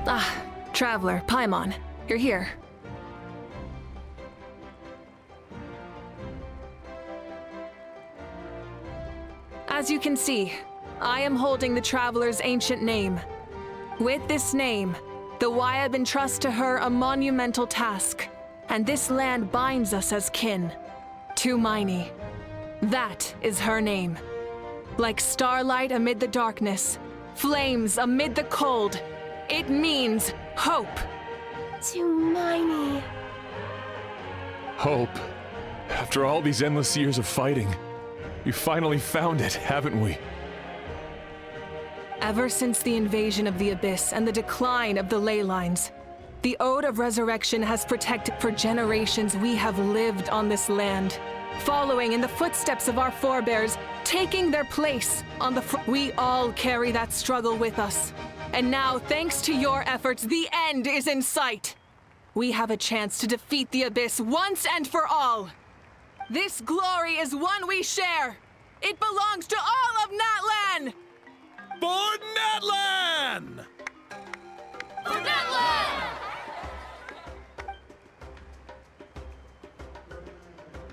Ah, Traveler, Paimon, you're here. As you can see, I am holding the Traveler's ancient name. With this name, the Wyab entrust to her a monumental task, and this land binds us as kin. To Miney. That is her name. Like starlight amid the darkness, flames amid the cold, it means hope. To Miney. Hope. After all these endless years of fighting, we finally found it, haven't we? Ever since the invasion of the Abyss and the decline of the ley lines, the Ode of Resurrection has protected for generations we have lived on this land, following in the footsteps of our forebears, taking their place on the front. We all carry that struggle with us. And now, thanks to your efforts, the end is in sight. We have a chance to defeat the Abyss once and for all. This glory is one we share. It belongs to all of Natlan! For Natlan! For Natlan!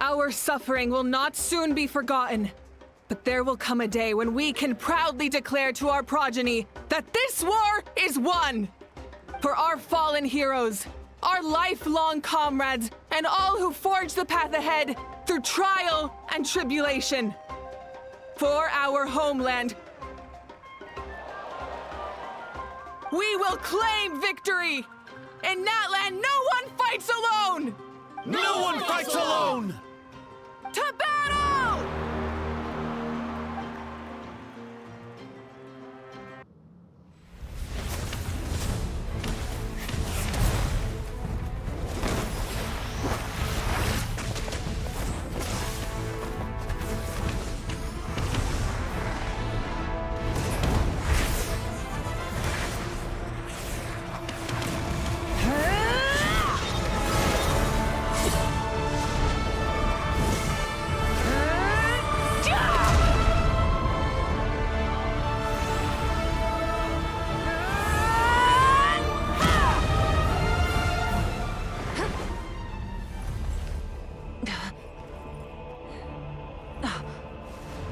Our suffering will not soon be forgotten. But there will come a day when we can proudly declare to our progeny that this war is won! For our fallen heroes, our lifelong comrades, and all who forge the path ahead through trial and tribulation. For our homeland, we will claim victory! In Natlan, no one fights alone! No one fights alone! To battle!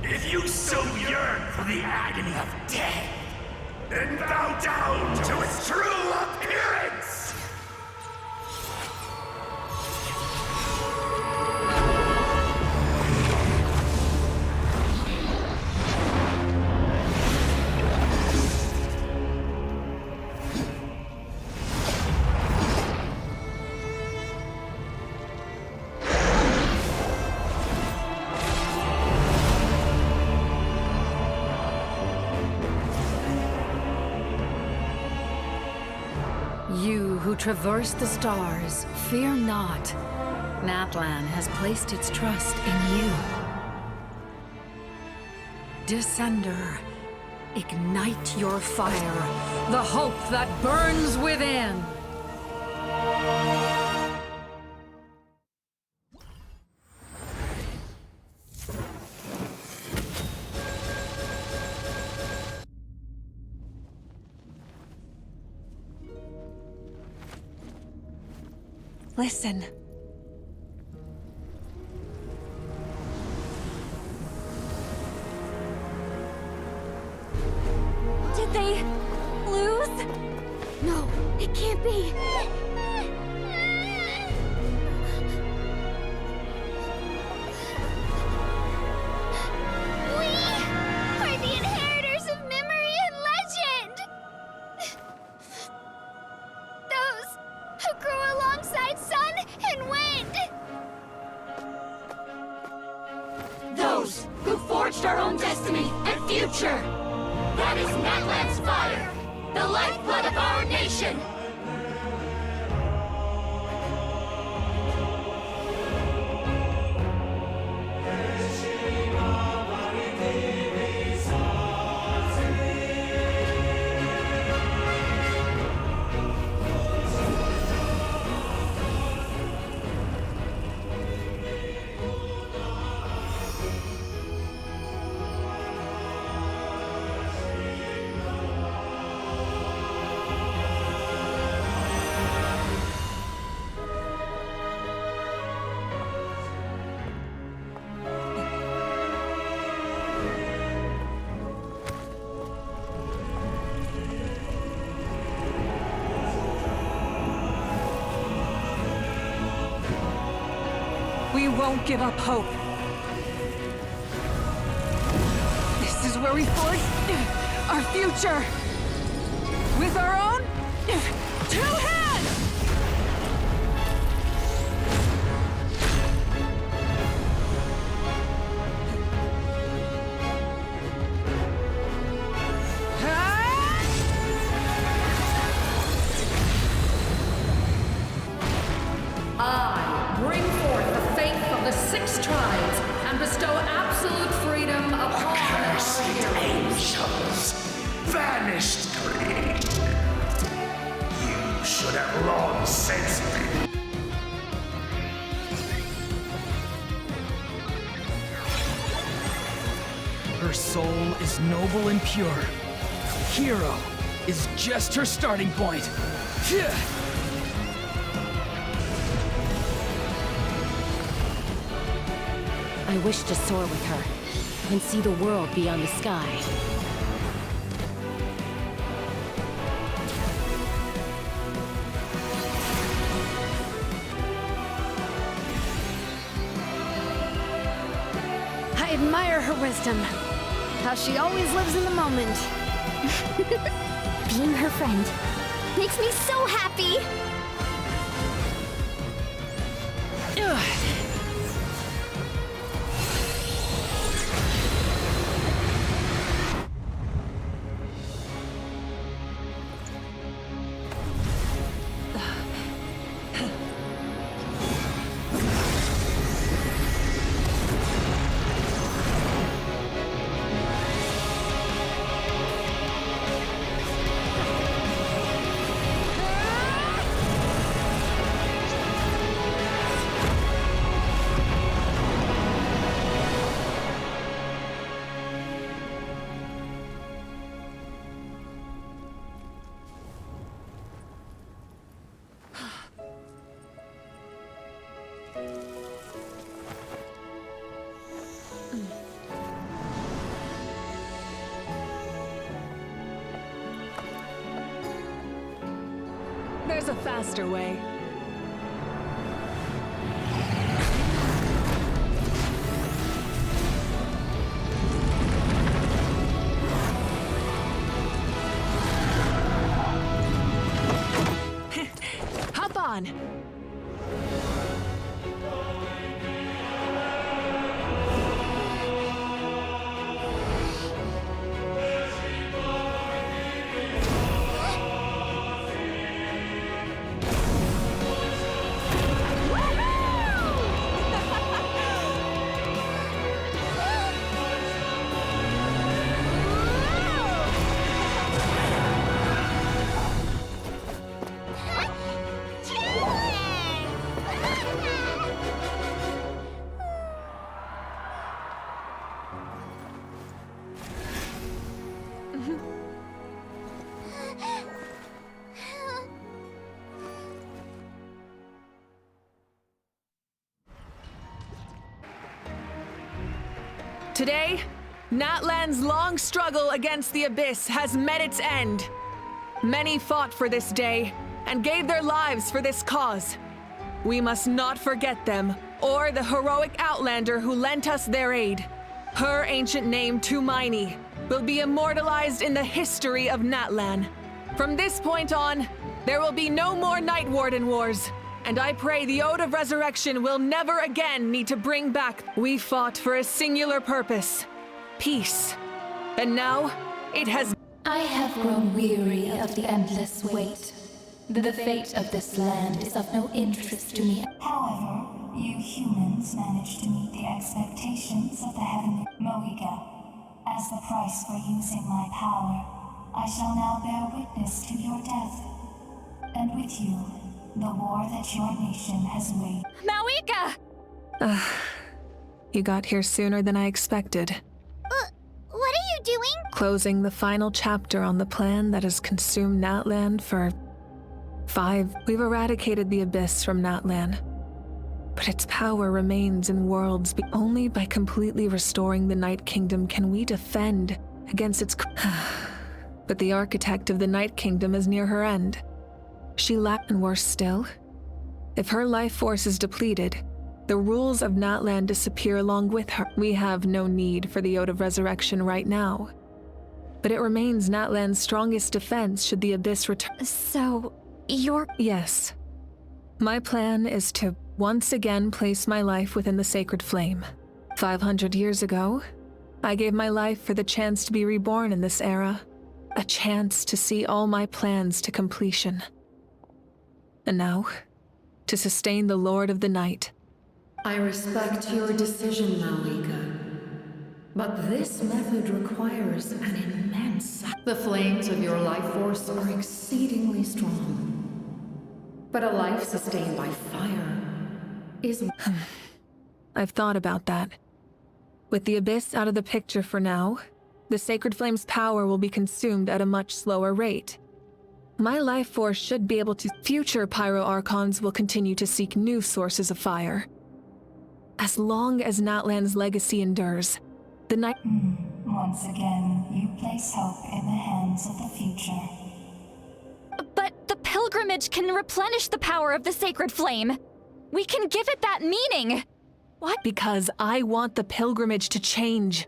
If you so yearn for the agony of death, then bow down to its true appearance! You who traverse the stars, fear not. Natlan has placed its trust in you. Descender, ignite your fire, the hope that burns within. Listen. Did they lose? No, it can't be. We are the inheritors of memory and legend. Those who grew alongside sun and wind. Those who forged our own destiny and future. That is Natlan's fire, the lifeblood of our nation. won't give up hope. This is where we forge our future. With our own 2 hands! I bring forth the faith of the 6 tribes and bestow absolute freedom upon Cursed our heroes. angels, vanished creed. You should have long since been. Her soul is noble and pure. Hero is just her starting point. Phew. I wish to soar with her and see the world beyond the sky. I admire her wisdom. How she always lives in the moment. Being her friend makes me so happy! There's a faster way. Hop on! Today, Natlan's long struggle against the Abyss has met its end. Many fought for this day and gave their lives for this cause. We must not forget them or the heroic Outlander who lent us their aid. Her ancient name, Tumaini, will be immortalized in the history of Natlan. From this point on, there will be no more Night Warden wars. And I pray the Ode of Resurrection will never again need to bring back. We fought for a singular purpose, peace. And now, it has... I have grown weary of the endless wait. The fate of this land is of no interest to me. However, you humans managed to meet the expectations of the heavenly Mavuika. As the price for using my power, I shall now bear witness to your death. And with you, the war that your nation has waged. Mavuika! You got here sooner than I expected. What are you doing? Closing the final chapter on the plan that has consumed Natlan for 5. We've eradicated the Abyss from Natlan. But its power remains in worlds. Only by completely restoring the Night Kingdom can we defend against its... But the architect of the Night Kingdom is near her end. She lacked, and worse still, if her life force is depleted, The rules of Natlan disappear along with her. We have no need for the Ode of Resurrection right now. But it remains Natlan's strongest defense should the Abyss return. So, you're... Yes. My plan is to once again place my life within the sacred flame. 500 years ago, I gave my life for the chance to be reborn in this era. A chance to see all my plans to completion. And now, to sustain the Lord of the Night. I respect your decision, Mavuika. But this method requires an immense... The flames of your life force are exceedingly strong. But a life sustained by fire is... I've thought about that. With the Abyss out of the picture for now, the Sacred Flame's power will be consumed at a much slower rate. My life force should be able to... Future Pyro-Archons will continue to seek new sources of fire. As long as Natlan's legacy endures, the night... Once again, you place hope in the hands of the future. But the pilgrimage can replenish the power of the sacred flame. We can give it that meaning. What? Because I want the pilgrimage to change.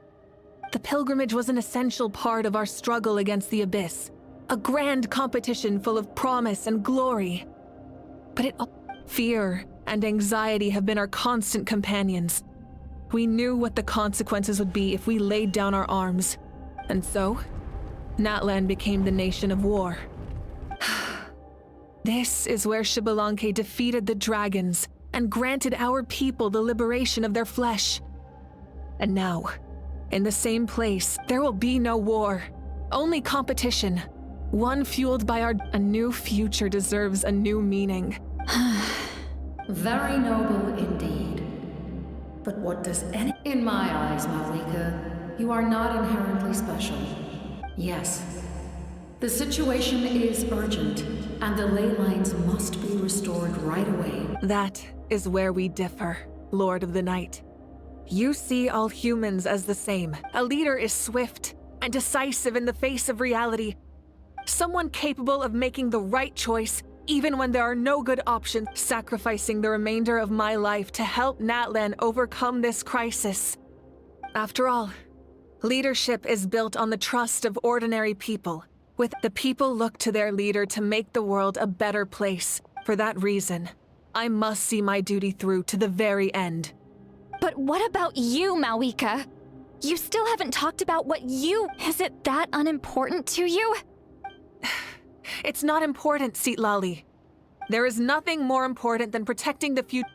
The pilgrimage was an essential part of our struggle against the Abyss. A grand competition full of promise and glory. But fear and anxiety have been our constant companions. We knew what the consequences would be if we laid down our arms. And so, Natlan became the nation of war. This is where Xbalanque defeated the dragons and granted our people the liberation of their flesh. And now, in the same place, there will be no war, only competition. One fueled by a new future deserves a new meaning. Very noble indeed. But what does any... In my eyes, Mavuika, you are not inherently special. Yes, the situation is urgent, and the ley lines must be restored right away. That is where we differ, Lord of the Night. You see all humans as the same. A leader is swift and decisive in the face of reality. Someone capable of making the right choice even when there are no good options, sacrificing the remainder of my life to help Natlan overcome this crisis. After all, leadership is built on the trust of ordinary people. With the people look to their leader to make the world a better place. For that reason, I must see my duty through to the very end. But what about you, Mavuika? You still haven't talked about what you... Is it that unimportant to you? It's not important, Citlali. There is nothing more important than protecting the future.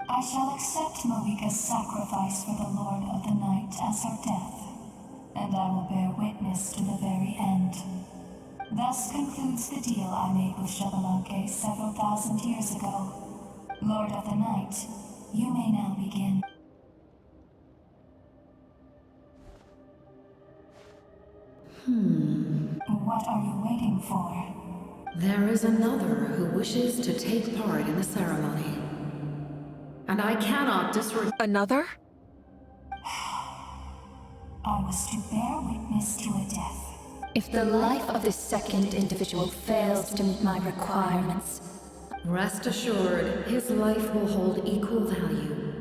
I shall accept Mavuika's sacrifice for the Lord of the Night as her death, and I will bear witness to the very end. Thus concludes the deal I made with Xbalanque several thousand years ago. Lord of the Night, you may now begin. What are you waiting for? There is another who wishes to take part in the ceremony. And I cannot disregard... Another? I was to bear witness to a death. If the life of this second individual fails to meet my requirements... Rest assured, his life will hold equal value.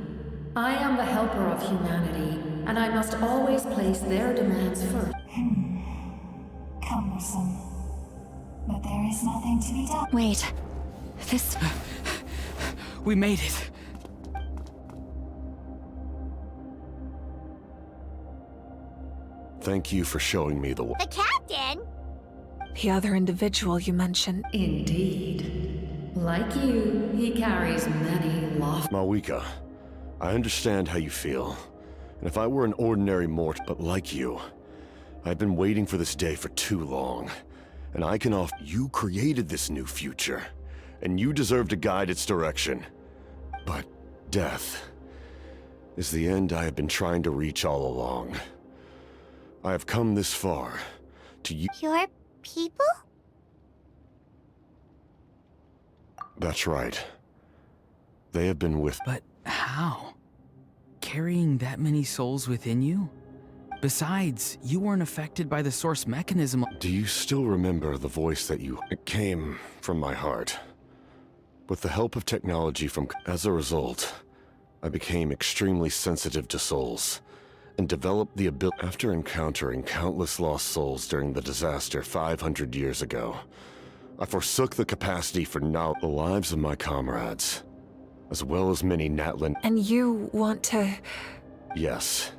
I am the helper of humanity, and I must always place their demands first. Cumbersome. But there is nothing to be done. Wait. This... We made it. Thank you for showing me the way. The captain? The other individual you mentioned. Indeed. Like you, he carries many lofty... Mavuika, I understand how you feel. And if I were an ordinary mortal, but like you, I've been waiting for this day for too long. And I can offer... You created this new future, and you deserve to guide its direction. But death is the end I have been trying to reach all along. I have come this far to you. Your people? That's right. They have been with... But how? Carrying that many souls within you? Besides, you weren't affected by the source mechanism. Do you still remember the voice that you... It came from my heart. With the help of technology As a result, I became extremely sensitive to souls, and developed the ability... After encountering countless lost souls during the disaster 500 years ago, I forsook the capacity for the lives of my comrades, as well as many Natlan... And you want to... Yes.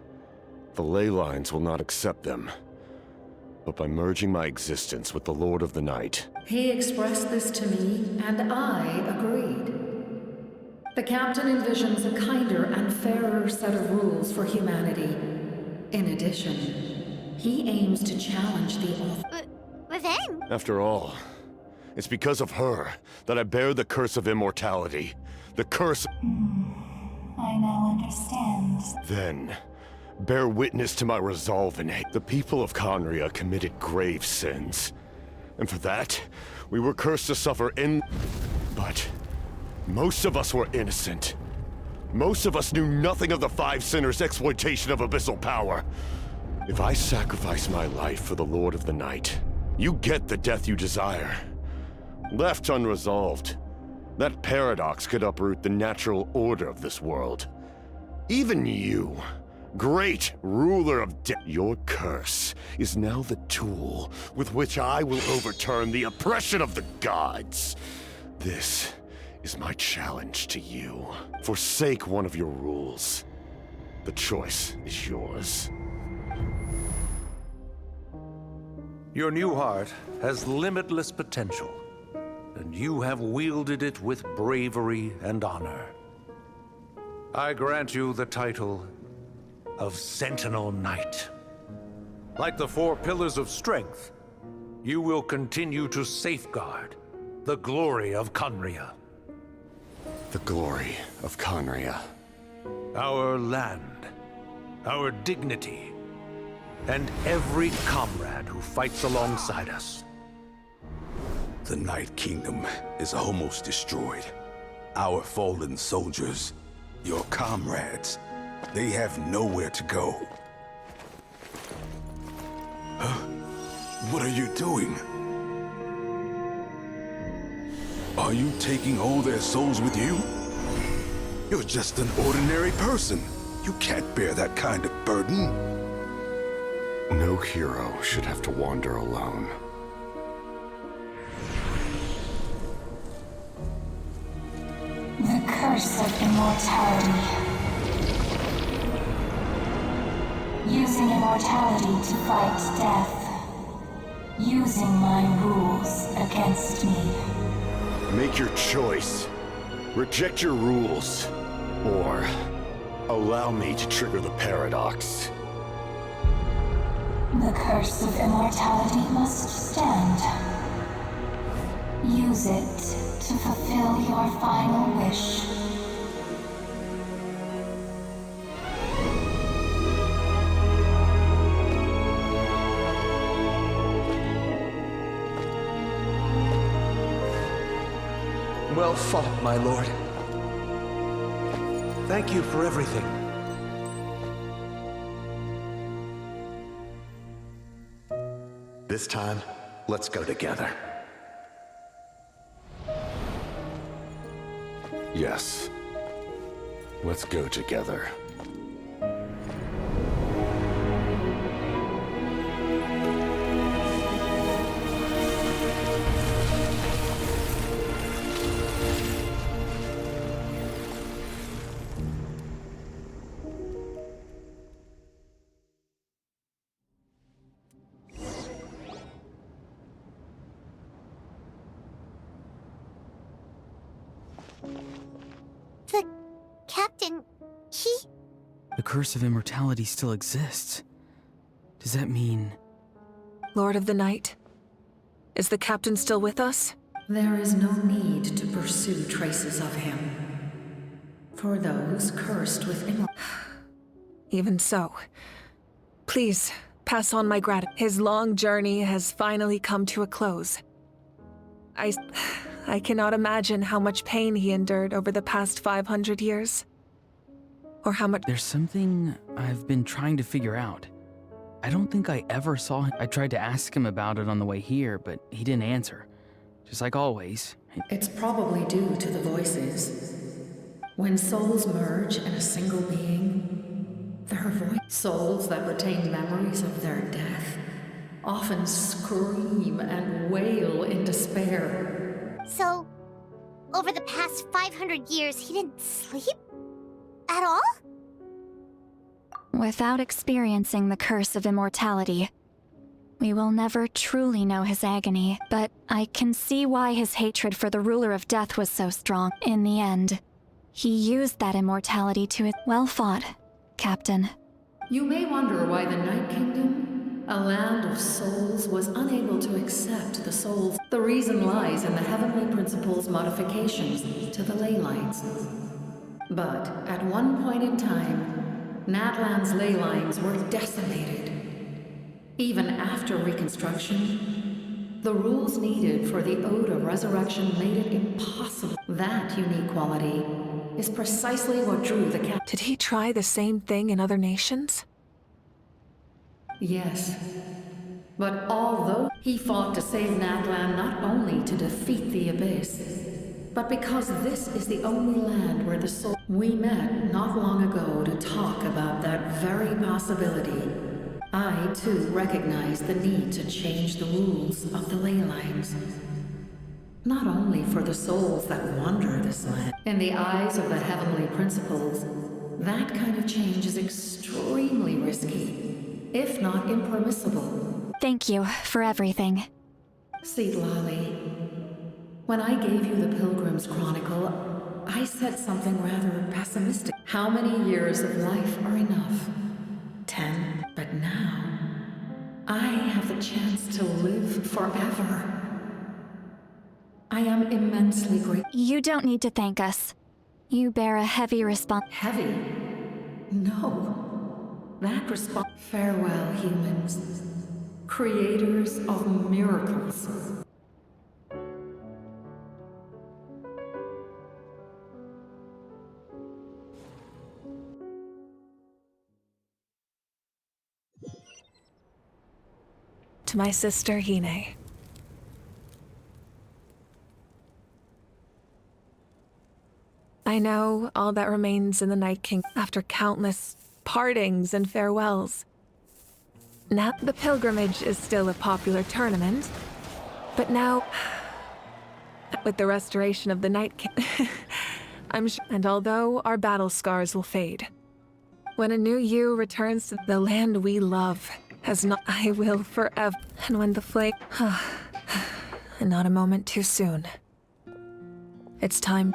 The ley lines will not accept them. But by merging my existence with the Lord of the Night... He expressed this to me, and I agreed. The Captain envisions a kinder and fairer set of rules for humanity. In addition, he aims to challenge the Vĩnh? After all, it's because of her that I bear the curse of immortality. The curse... I now understand. Then, bear witness to my resolve and hate. The people of Khaenri'ah committed grave sins. And for that, we were cursed to suffer But most of us were innocent. Most of us knew nothing of the Five Sinners' exploitation of abyssal power. If I sacrifice my life for the Lord of the Night, you get the death you desire. Left unresolved, that paradox could uproot the natural order of this world. Even you, great ruler of your curse is now the tool with which I will overturn the oppression of the gods. This is my challenge to you. Forsake one of your rules. The choice is yours. Your new heart has limitless potential, and you have wielded it with bravery and honor. I grant you the title of Sentinel Knight. Like the four pillars of strength, you will continue to safeguard the glory of Khaenri'ah. The glory of Khaenri'ah. Our land, our dignity, and every comrade who fights alongside us. The Night Kingdom is almost destroyed. Our fallen soldiers, your comrades, they have nowhere to go. Huh? What are you doing? Are you taking all their souls with you? You're just an ordinary person. You can't bear that kind of burden. No hero should have to wander alone. The curse of immortality. Using immortality to fight death. Using my rules against me. Make your choice. Reject your rules. Or allow me to trigger the paradox. The curse of immortality must stand. Use it to fulfill your final wish. Well fought, my lord. Thank you for everything. This time, let's go together. Yes. Let's go together. The Captain, he... The curse of immortality still exists. Does that mean... Lord of the Night? Is the Captain still with us? There is no need to pursue traces of him. For those cursed with Even so. Please, pass on my gratitude. His long journey has finally come to a close. I cannot imagine how much pain he endured over the past 500 years. Or how much— There's something I've been trying to figure out. I don't think I ever saw him. I tried to ask him about it on the way here, but he didn't answer. Just like always. It's probably due to the voices. When souls merge in a single being, their souls that retain memories of their death often scream and wail in despair. So, over the past 500 years, he didn't sleep? At all? Without experiencing the curse of immortality, we will never truly know his agony, but I can see why his hatred for the ruler of death was so strong. In the end, he used that immortality to his— Well fought, Captain. You may wonder why the Night Kingdom, a land of souls, was unable to accept the souls. The reason lies in the heavenly principle's modifications to the ley lines. But at one point in time, Natlan's ley lines were decimated. Even after reconstruction, the rules needed for the Ode of Resurrection made it impossible. That unique quality is precisely what drew the cap— Did he try the same thing in other nations? Yes. But although he fought to save Natlan not only to defeat the Abyss, but because this is the only land where the soul— We met not long ago to talk about that very possibility. I, too, recognize the need to change the rules of the ley lines. Not only for the souls that wander this land. In the eyes of the heavenly principles, that kind of change is extremely risky, if not impermissible. Thank you for everything. Seed Lolly, when I gave you the Pilgrim's Chronicle, I said something rather pessimistic. How many years of life are enough? 10. But now, I have the chance to live forever. I am immensely grateful. You don't need to thank us. You bear a heavy Heavy? No. That Farewell, humans. Creators of miracles. To my sister, Hine. I know all that remains in the Night King after countless partings and farewells. Now, the pilgrimage is still a popular tournament, but now, with the restoration of the Night King, I'm sure, and although our battle scars will fade, when a new you returns to the land we love, has not— I will forever. And when the flame— and not a moment too soon. It's time.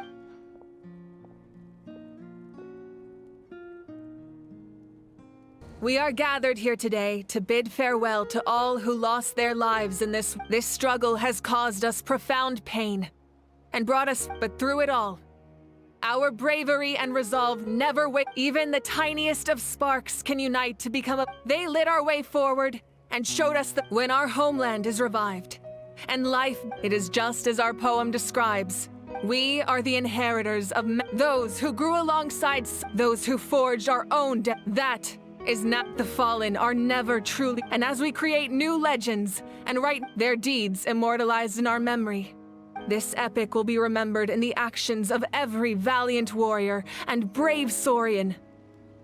We are gathered here today to bid farewell to all who lost their lives in this. This struggle has caused us profound pain and brought us, but through it all, our bravery and resolve never wait. Even the tiniest of sparks can unite to become a— They lit our way forward and showed us that when our homeland is revived and life, it is just as our poem describes. We are the inheritors of those who grew alongside those who forged our own death. That is not— The fallen are never truly— And as we create new legends and write their deeds immortalized in our memory, this epic will be remembered in the actions of every valiant warrior and brave Saurian.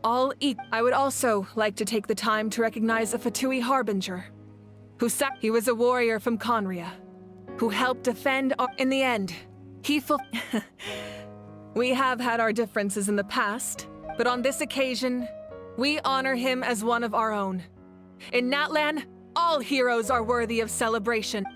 All equal. I would also like to take the time to recognize a Fatui Harbinger, he was a warrior from Conria, who helped defend in the end. We have had our differences in the past, but on this occasion, we honor him as one of our own. In Natlan, all heroes are worthy of celebration.